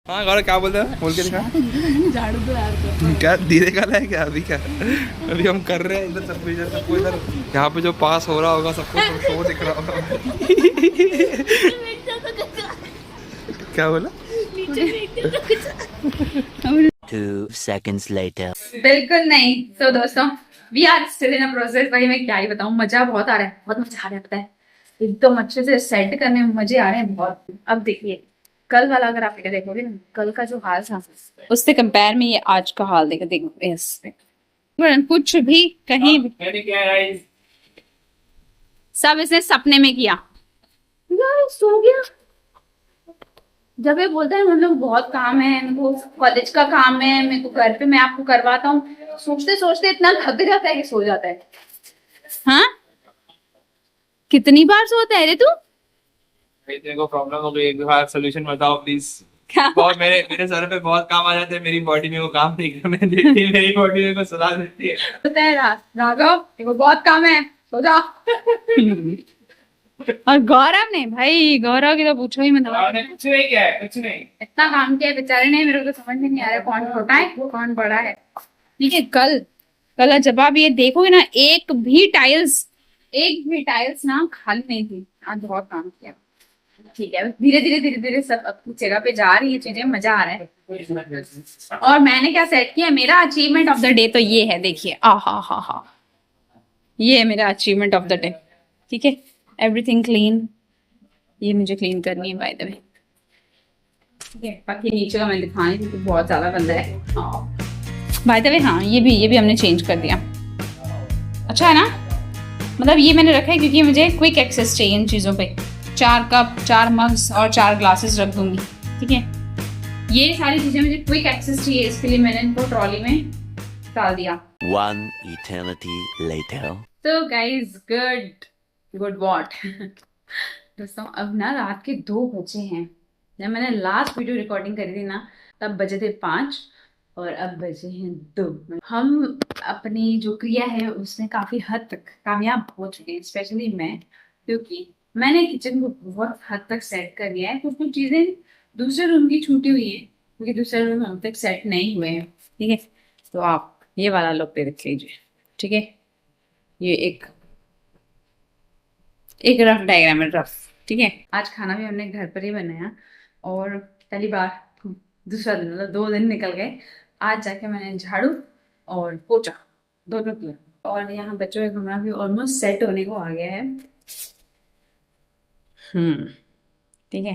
हाँ गौरव क्या बोल रहे हैं, बोल के दिखा। झाड़ू तो यार क्या धीरे का है क्या अभी? क्या अभी हम कर रहे हैं इधर सबको इधर यहाँ पे जो पास हो रहा होगा सबको वो दिख रहा होगा। क्या बोला? 2 seconds later. बिल्कुल नहीं। तो दोस्तों we are still in a process. भाई मैं क्या ही बताऊं, मजा बहुत आ रहा है, बहुत मजा आ रहा है। पता है एकदम अच्छे से सेट करने में मजे आ रहे हैं बहुत। अब देखिए कल वाला अगर आप वीडियो देखोगे ना, कल का जो हाल था उससे कंपेयर में ये आज का हाल देखो। देखो कुछ भी कहीं भी सब इसने सपने में किया। यार सो गया। जब ये बोलता है मतलब बहुत काम है, मेरे को कॉलेज का काम है, मेरे को घर पे मैं आपको करवाता हूँ, सोचते सोचते इतना थक जाता है कि सो जाता है। हाँ कितनी बार सोता है रे तू? तेरे को प्रॉब्लम हो गई, एक बार सॉल्यूशन बताओ प्लीज। क्या? बहुत मेरे सर पे बहुत काम आ जाते हैं, मेरी बॉडी में वो काम नहीं करने देती, मेरी बॉडी मेरे को सलाह देती है। बोलता है राघव देखो बहुत काम है, सो जा। और गौरव ने, भाई गौरव की तो पूछो ही मत। कुछ नहीं किया है, कुछ नहीं। इतना काम किया बेचारे ने, मेरे को तो समझ में नहीं आ रहा कौन छोटा है कौन बड़ा है। ठीक है कल जब आप ये देखोगे ना, एक भी टाइल्स ना खाली नहीं थी। आज बहुत काम किया। ठीक है धीरे धीरे सब अपनी जगह पे जा रही है चीजें, मजा आ रहा है। और मैंने क्या सेट किया, मेरा अचीवमेंट ऑफ द डे तो ये है, देखिए हा ये है मेरा अचीवमेंट ऑफ द डे। ठीक है एवरीथिंग क्लीन, ये मुझे क्लीन करनी है बाय द वे। ठीक है बाकी नीचे का मैं दिखाने क्योंकि बहुत ज्यादा गंदा है बाय द वे। हाँ ये भी हमने चेंज कर दिया। अच्छा है ना, मतलब ये मैंने रखा है क्योंकि मुझे क्विक एक्सेस चाहिए इन चीज़ों पे। 4 कप 4 मग्स और 4 ग्लासेस रख दूंगी। ठीक है ये सारी चीजें मुझे क्विक एक्सेस चाहिए, इसके लिए मैंने इनको ट्रॉली में डाल दिया। 1 eternity later. तो गाइज गुड वॉट दोस्तों अब ना रात के 2 बजे हैं। जब मैंने लास्ट वीडियो रिकॉर्डिंग करी थी ना तब बजे थे 5 और अब बजे हैं 2। हम अपनी जो क्रिया है उसमें काफी हद तक कामयाब हो चुके हैं, स्पेशली मैं, क्योंकि मैंने किचन को बहुत हद तक सेट कर लिया है। कुछ चीजें दूसरे रूम की छूटी हुई है क्योंकि दूसरे रूम अब तक सेट नहीं हुए हैं। ठीक है तो आप ये वाला लुक देख लीजिए। ठीक है ये एक रफ डायग्राम है, रफ। ठीक है आज खाना भी हमने घर पर ही बनाया और पहली बार दूसरा दिन मतलब 2 दिन निकल गए। आज जाके मैंने झाड़ू और पोछा दोनों किया और यहाँ बच्चों का कमरा भी ऑलमोस्ट सेट होने को आ गया है। ठीक है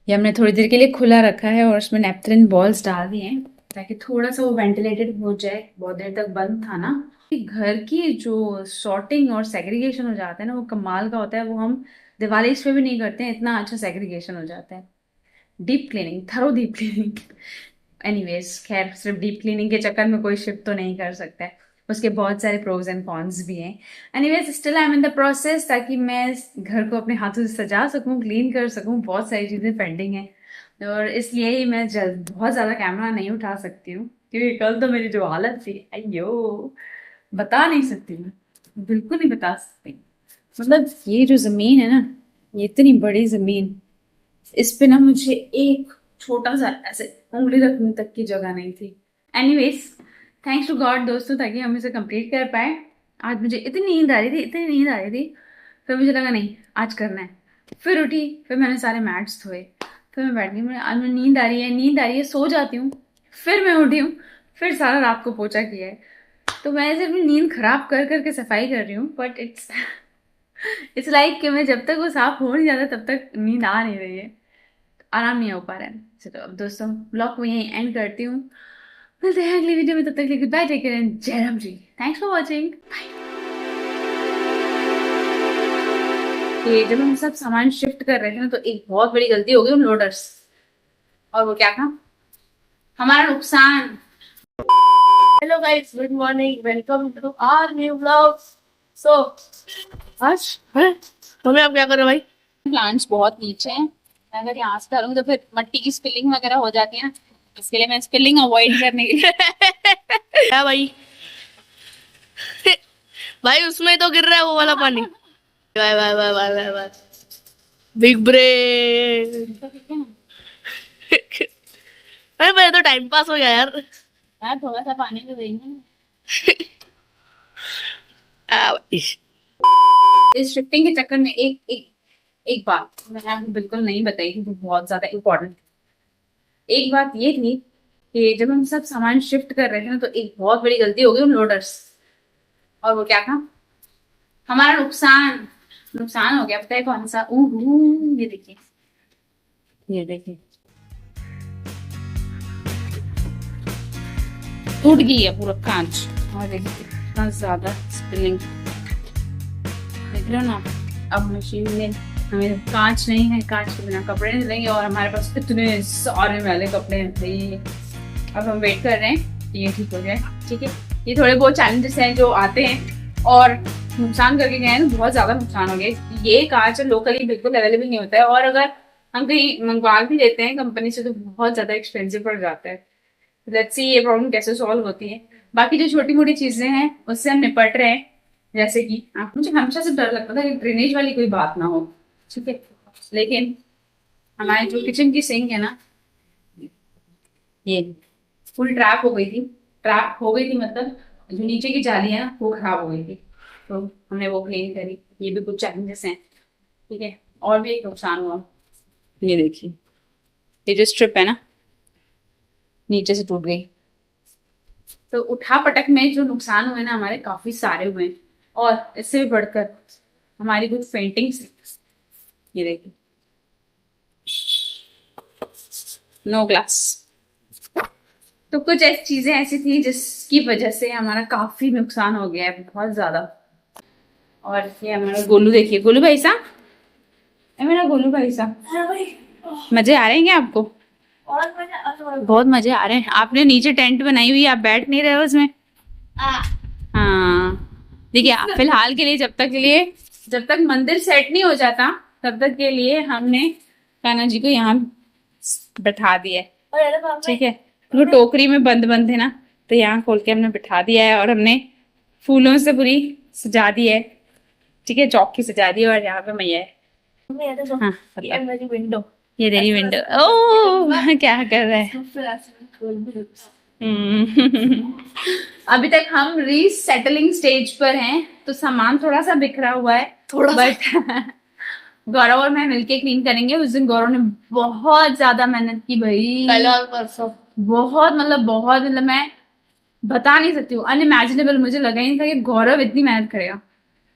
ये हमने थोड़ी देर के लिए खुला रखा है और उसमें नेपथलिन बॉल्स डाल दिए हैं ताकि थोड़ा सा वो वेंटिलेटेड हो जाए। बहुत देर तक बंद था ना। घर की जो सॉर्टिंग और सेग्रीगेशन हो जाता है ना वो कमाल का होता है। वो हम दिवाली पे भी नहीं करते हैं, इतना अच्छा सेग्रीगेशन हो जाता है। Deep cleaning, thorough deep cleaning. Anyways खैर सिर्फ डीप क्लीनिंग के चक्कर में कोई शिफ्ट तो नहीं कर सकता है, उसके बहुत सारे प्रोज एंड कॉन्स भी हैं। Anyways still I am in the process ताकि मैं घर को अपने हाथों से सजा सकूं, क्लीन कर सकूं। बहुत सारी चीज़ें पेंडिंग हैं और इसलिए ही मैं बहुत ज़्यादा कैमरा नहीं उठा सकती हूँ क्योंकि कल तो मेरी जो हालत थी अयो बता नहीं सकती, मैं बिल्कुल नहीं बता सकती। मतलब ये जो ज़मीन है ना, ये इतनी बड़ी ज़मीन, इस पे ना मुझे एक छोटा सा ऐसे उंगली रखने तक की जगह नहीं थी। एनीवेज थैंक्स टू गॉड दोस्तों ताकि हम इसे कंप्लीट कर पाए। आज मुझे इतनी नींद आ रही थी फिर मुझे लगा नहीं आज करना है। फिर उठी, फिर मैंने सारे मैट्स धोए, फिर मैं बैठ गई। मुझे आज मुझे नींद आ रही है सो जाती हूँ। फिर मैं उठी हूँ, फिर सारा रात को पोछा किया है। तो मैं ऐसे अपनी नींद खराब कर करके सफाई कर रही हूँ बट इट्स लाइक कि मैं जब तक वो साफ हो नहीं जाता तब तक नींद आ नहीं रही है, आराम नहीं हो पा रहा है। चलो अब दोस्तों ब्लॉग को यहीं एंड करती हूँ, मिलते हैं अगली वीडियो में। तब तक के लिए good bye, take care and जय Ram ji. Thanks for watching. ये जब हम सब सामान शिफ्ट कर रहे थे ना तो एक बहुत बड़ी गलती हो गई उन लोडर्स, और वो क्या था हमारा नुकसान। Hello guys, good morning, welcome to our new vlog. So आज तुम्हें अब क्या करो भाई? प्लांट्स बहुत नीचे हैं, मैं अगर यहाँ से डालूंगी तो फिर मिट्टी की स्पिलिंग वगैरह हो जाती है ना, इसके लिए मैं स्पिलिंग अवॉइड करने के लिए क्या भाई? भाई उसमें तो गिर रहा है वो वाला पानी। Bye bye bye bye bye bye. Big brain. Time pass हो गया यार। यार थोड़ा सा पानी तो देंगे। इस शिफ्टिंग के चक्कर में एक बात मैंने आपको बिल्कुल नहीं बताई थी, जो बहुत ज्यादा इम्पोर्टेंट। एक बात ये थी कि जब हम सब सामान शिफ्ट कर रहे थे ना, तो एक बहुत बड़ी गलती हो गई उन लोडर्स। और वो क्या था? हमारा नुकसान हो गया। पता है कौन सा? ये देखिए, ये देखिए, टूट गई है पूरा कांच। और देखिए इतना ज्यादा स्पिलिंग, देख रहे हो ना। अब मशीन में हमें कांच नहीं है, कांच के बिना कपड़े नहीं धुलेंगे। और हमारे पास इतने सारे मैले कपड़े हैं भाई। अब हम वेट कर रहे हैं कि ये ठीक हो जाए। ठीक है, ये थोड़े बहुत चैलेंजेस हैं जो आते हैं और नुकसान करके गए हैं, बहुत ज्यादा नुकसान हो गया। ये कांच लोकली बिल्कुल अवेलेबल नहीं होता है, और अगर हम कहीं मंगवा भी लेते हैं कंपनी से तो बहुत ज्यादा एक्सपेंसिव पड़ जाता है। लेट्स सी ये प्रॉब्लम कैसे सॉल्व होती है। बाकी जो छोटी मोटी चीजें हैं उससे हम निपट रहे हैं। जैसे कि मुझे हमेशा से डर लगता था कि ड्रेनेज वाली कोई बात ना हो, ठीक है, लेकिन हमारे जो किचन की सिंक है ना, ये फुल ट्रैप हो गई थी। मतलब जो नीचे की जाली है ना वो खराब हो गई थी, तो हमने वो क्लीन करी। ये भी कुछ चैलेंजेस हैं, ठीक है। और भी एक नुकसान हुआ, ये देखिए, ये जो स्ट्रिप है ना नीचे से टूट गई। तो उठा पटक में जो नुकसान हुए ना हमारे, काफी सारे हुए। और इससे भी बढ़कर हमारी कुछ पेंटिंग्स, ये देखिए, नो ग्लास। तो कुछ ऐसी चीजें ऐसी थी जिसकी वजह से हमारा काफी नुकसान हो गया है, बहुत ज्यादा। और ये हमारा गोलू देखिए, गोलू भाई साहब, मेरा गोलू भाई साहब, मजे आ रहे हैं क्या आपको? बहुत मजे आ रहे हैं। आपने नीचे टेंट बनाई हुई है, आप बैठ नहीं रहे हो उसमें? हाँ, देखिए फिलहाल के लिए जब तक मंदिर सेट नहीं हो जाता तब तक के लिए हमने कान्हा जी को यहाँ बैठा दिया है, ठीक है। वो टोकरी में बंद है ना, तो यहाँ खोल के हमने बिठा दिया है और हमने फूलों से पूरी सजा दी है, ठीक है, चौकी सजा दी है। और यहाँ पे मैया है। हाँ, मेरी विंडो, ये तेरी विंडो। ओह क्या कर रहा है? अभी तक हम रीसेटलिंग स्टेज पर हैं, तो सामान थोड़ा सा बिखरा हुआ है बट गौरव और मैं मिलके क्लीन करेंगे। उस दिन गौरव ने बहुत ज्यादा मेहनत की भाई, कल और परसों बहुत मतलब मैं बता नहीं सकती हूँ, अनइमेजिनेबल। मुझे लगा ही नहीं था कि गौरव इतनी मेहनत करेगा।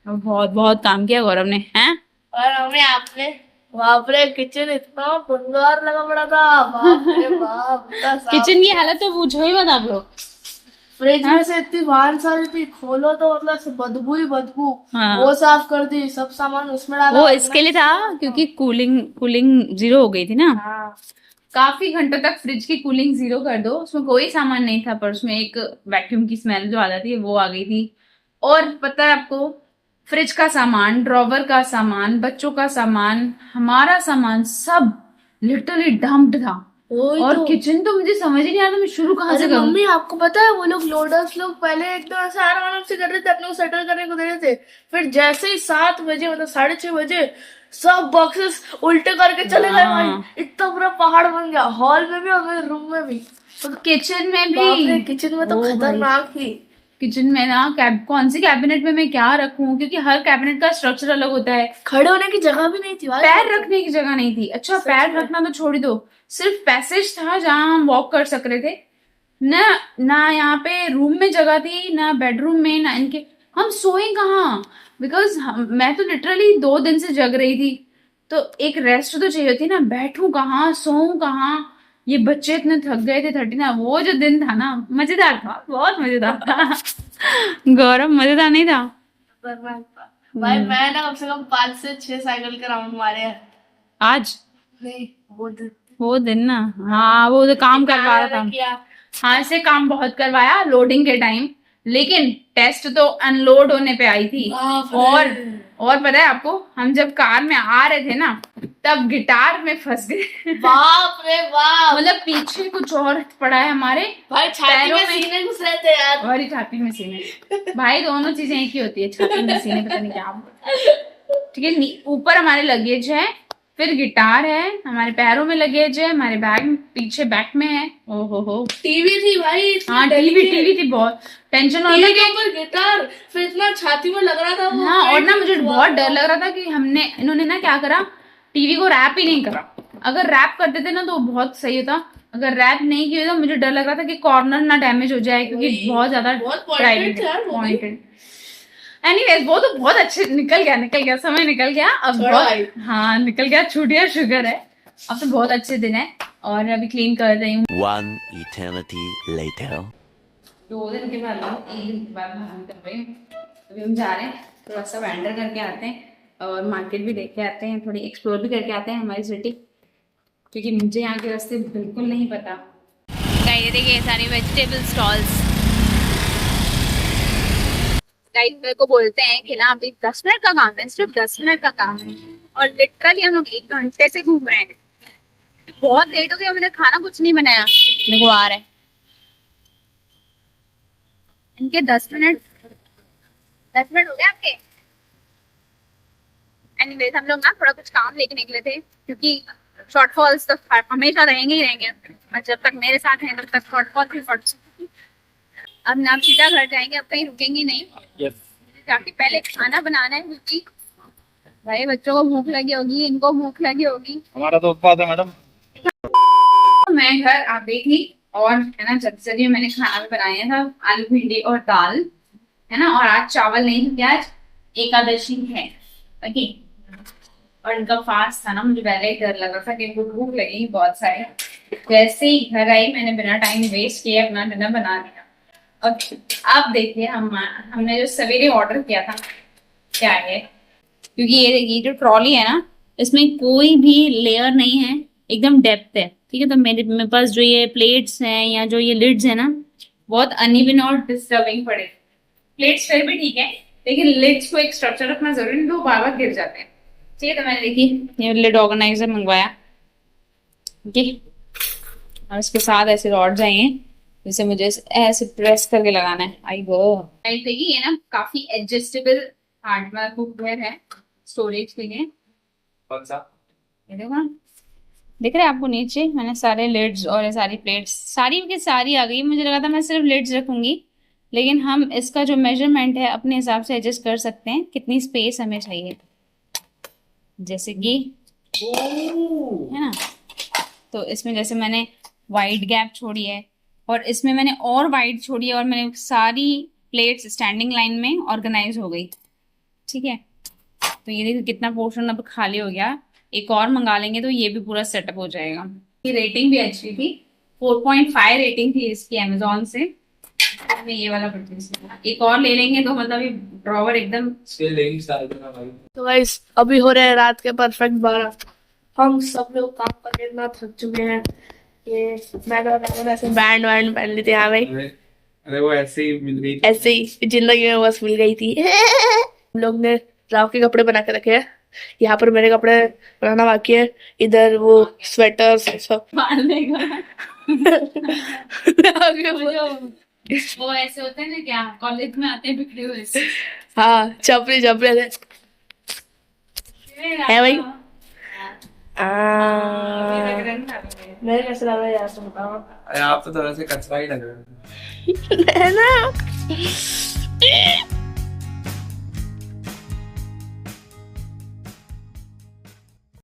बहुत बहुत काम किया गौरव ने, हैं? और हमें आपने, बाप रे, किचन इतना बंगार लगा पड़ा था, बाप रे बाप। किचन की हालत तो पूछो ही मत आप लोग। फ्रिज में से इतनी बाहर सारी थी, खोलो तो मतलब बदबू ही बदबू। हाँ। वो साफ कर दी, सब सामान उसमें डाला। वो इसके लिए था क्योंकि कूलिंग जीरो हो गई थी ना। हाँ। काफी घंटों तक फ्रिज की कूलिंग जीरो कर दो, उसमें कोई सामान नहीं था, पर उसमें एक वैक्यूम की स्मेल जो आ जाती है वो आ गई थी। और पता है आपको, फ्रिज का सामान, ड्रॉवर का सामान, बच्चों का सामान, हमारा सामान सब लिटरली डम्प्ड था। और तो किचन तो मुझे समझ ही नहीं आता मैं शुरू कहाँ से करूं। मम्मी आपको पता है, वो लोग लोडर्स लोग पहले एकदम ऐसे आराम से कर रहे थे, अपने को सेटल करने को दे रहे थे। फिर जैसे ही 7 बजे, मतलब 6:30 बजे, सब बॉक्सेस उल्टे करके चले गए भाई। इतना पूरा पहाड़ बन गया, हॉल में भी और मेरे रूम में भी, तो किचन में भी। किचन में तो खतरनाक थी। किचन में ना कौन सी कैबिनेट में मैं क्या रखूं, क्योंकि हर कैबिनेट का स्ट्रक्चर अलग होता है। खड़े होने की जगह भी नहीं थी भाई, पैर रखने की जगह नहीं थी। अच्छा पैर रखना तो छोड़ दो, सिर्फ पैसेज था जहां हम वॉक कर सक रहे थे ना यहाँ पे रूम में जगह थी, ना बेडरूम में, ना इनके। हम सोए कहाँ? बिकॉज मैं तो लिटरली 2 दिन से जग रही थी, तो एक रेस्ट तो चाहिए होती ना। बैठूं कहाँ, सोऊं कहाँ? ये बच्चे इतने थक गए थे 39। वो जो दिन था ना, मजेदार था, बहुत मजेदार था। गौरव मजेदार नहीं था भाई। मैं ना कम से कम 5 से 6 साइकिल के राउंड मारे हैं आज। नहीं, वो दिन ना, हाँ वो तो काम करवा रहा था। किया। हाँ, से काम बहुत करवाया लोडिंग के टाइम, लेकिन टेस्ट तो अनलोड होने पे आई थी। और पता है आपको, हम जब कार में आ रहे थे ना, तब गिटार में फंस गए। बाप रे बाप, मतलब पीछे कुछ और पड़ा है हमारे भाई, छाती में सीने घुस रहे थे यार। और छाती में सीने, भाई दोनों चीजें एक ही होती है, छाती में सीने, पता नहीं क्या। ठीक है, ऊपर हमारे लगेज है, फिर गिटार है, हमारे पैरों में लगेज है, हमारे बैग पीछे बैक में है। ओहो हो, टीवी थी भाई, हाँ टीवी थी। बहुत टेंशन हो रहा था कि गिटार, फिर इतना छाती में लग रहा था वो। हाँ, और ना मुझे बहुत डर लग रहा था कि इन्होंने ना क्या करा, टीवी को रैप ही नहीं करा। अगर रैप कर देते ना तो बहुत सही होता, अगर रैप नहीं किया तो मुझे डर लग रहा था कि कॉर्नर ना डैमेज हो जाए, क्योंकि बहुत ज्यादा पॉइंटेड। एनीवेज वो तो बहुत अच्छे निकल गया, समय निकल गया। अब बहुत हाँ निकल गया, छूट गया, शुगर है। अब तो बहुत अच्छे दिन है और अभी क्लीन कर रही हूँ। 1 eternity later. 2 दिन के बाद 1 दिन के बाद हम कर रहे हैं। अभी हम जा रहे हैं, थोड़ा सा वेंडर करके आते हैं और मार्केट भी देख के आते हैं, थोड़ी एक्सप्लोर भी करके आते हैं हमारी सिटी, क्योंकि मुझे यहाँ के रास्ते बिल्कुल नहीं पता। गाइस देखिए सारे वेजिटेबल स्टॉल्स। गाइस मेरे को बोलते हैं कि ना अभी 10 मिनट का काम है, सिर्फ 10 मिनट का काम है, और लिटरली हम लोग 1 घंटे से घूम रहे हैं। बहुत लेट हो गया, मैंने खाना कुछ नहीं बनाया, मेरे को आ रहा है इनके 10 मिनट हो गए आपके। एनीवेज हम लोग ना थोड़ा कुछ काम लेके निकले थे, क्योंकि शॉर्टफॉल्स तो हमेशा रहेंगे ही रहेंगे, और जब तक मेरे साथ हैं तब तक शॉर्टफॉल ही शॉर्टफॉल। अब ना सीधा घर जाएंगे, अब कहीं रुकेंगे नहीं। जाके पहले खाना बनाना है, क्योंकि भाई बच्चों को भूख लगी होगी, इनको भूख लगी होगी। हमारा तो उत्पाद है मैडम। मैं घर आ गई थी और है ना जल्दी मैंने खाना भी बनाया था, आलू भिंडी और दाल है ना, और आज चावल नहीं थे, आज एकादशी है ओके, और इनका फास्ट था ना, मुझे पहले ही डर लग रहा था कि इनको भूख लगेगी बहुत सारी। जैसे ही घर आई मैंने बिना टाइम वेस्ट किए अपना डिनर बना दिया। और आप देखिए हमने जो सवेरे ऑर्डर किया था क्या है, क्योंकि ये जो ट्रॉली है ना इसमें कोई भी लेयर नहीं है, एकदम डेप्थ है, ठीक है। तो मेरे पास जो ये प्लेट्स हैं या जो ये लिड्स है ना बहुत अनइवन और डिस्टर्बिंग पड़े। प्लेट्स फिर भी ठीक है, लेकिन लिड्स को एक स्ट्रक्चर रखना जरूरी नहीं, तो बार बार गिर जाते हैं। ठीक है, तो मैंने देखिए ये लिड ऑर्गेनाइजर मंगवाया, ठीक है, और इसके साथ ऐसे रॉड्स आएंगे, जैसे मुझे ऐसे प्रेस करके लगाना है। आई वो देखिए ये ना काफी एडजस्टेबल हार्डवेयर कुकवेयर है स्टोरेज के लिए। कौन सा? ये देखो ना, दिख रहा है आपको नीचे मैंने सारे लिड्स और ये सारी प्लेट्स सारी की सारी आ गई। मुझे लगा था मैं सिर्फ लिड्स रखूंगी, लेकिन हम इसका जो मेजरमेंट है अपने हिसाब से एडजस्ट कर सकते हैं, कितनी स्पेस हमें चाहिए, जैसे कि है ना। तो इसमें जैसे मैंने वाइड गैप छोड़ी है और इसमें मैंने और वाइड छोड़ी है, और मैंने सारी प्लेट्स स्टैंडिंग लाइन में ऑर्गेनाइज हो गई, ठीक है। तो ये देखो कितना पोर्शन अब खाली हो गया, एक और मंगा लेंगे तो ये भी पूरा सेटअप हो जाएगा। ये रेटिंग भी अच्छी थी, 4.5 रेटिंग थी इसकी अमेजोन से। मैं ये वाला परचेज किया, एक और ले लेंगे तो मतलब ये ड्रॉवर एकदम भाई। तो गाइस अभी हो रहे हैं रात के परफेक्ट 12। हम सब लोग काम करके इतना थक चुके हैं, ये मैंने ऐसे बैंड पहन ली थी। हाँ भाई, अरे वो ऐसे ही मिल गई, ऐसे ही जिंदगी में बस मिल गई थी। हम लोग ने राव के कपड़े बना के रखे हैं, यहाँ पर मेरे कपड़े बनाना बाकी है, इधर वो स्वेटर सब वो ऐसे होते हैं ना, क्या कॉलेज में आते हैं बिखरे हुए से। हाँ चपड़े चपड़े है भाई। मेरे कैसे लग रहा है यार, तुम बताओ। अरे आप तो थोड़ा से कचरा ही लग रहा है है ना।